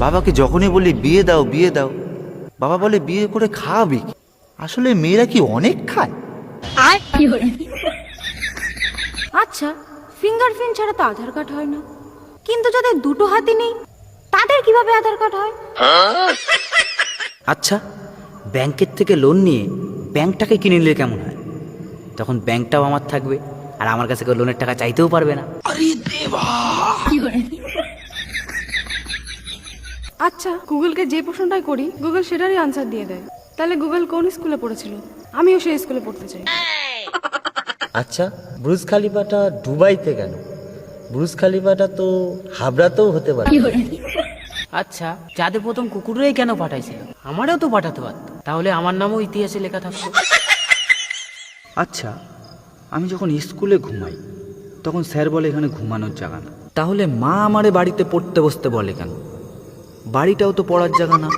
বাবাকে যখনই বলি বিয়ে দাও বিয়ে দাও, বাবা বলে বিয়ে করে খাওয়াবি কি? আসলে মেয়েরা কি অনেক খায়? আচ্ছা, ফিঙ্গারপ্রিন্ট ছাড়া তো আধার কার্ড হয় না, কিন্তু যাদের দুটো হাতই নেই তাদের কিভাবে আধার কার্ড হয়? আচ্ছা, ব্যাংকের থেকে লোন নিয়ে ব্যাংকটাকে কিনে নিলে কেমন হয়? তখন ব্যাংকটাও আমার থাকবে, আর আমার কাছে কেউ লোনের টাকা চাইতেও পারবে না। আচ্ছা, গুগলকে যে প্রশ্নটাই করি গুগল সেটারই আনসার দিয়ে দেয়। তাহলে গুগল কোন স্কুলে পড়েছিল? আমিও সেই স্কুলে পড়তে চাই। আচ্ছা, ব্রুজ খালিফাটা দুবাইতে কেন? ব্রুজ খালিফাটা তো হাবড়াতেও হতে পারে। আচ্ছা, যাদের প্রথম কুকুরেই কেন পাঠাইছিল? আমারও তো পাঠাতে পারত, তাহলে আমার নামও ইতিহাসে লেখা থাকতো। আচ্ছা, আমি যখন স্কুলে ঘুমাই তখন স্যার বলে এখানে ঘুমানোর জায়গা না, তাহলে মা আমারে বাড়িতে পড়তে বসতে বলে কেন? বাড়িটাও তো পড়ার জায়গা না।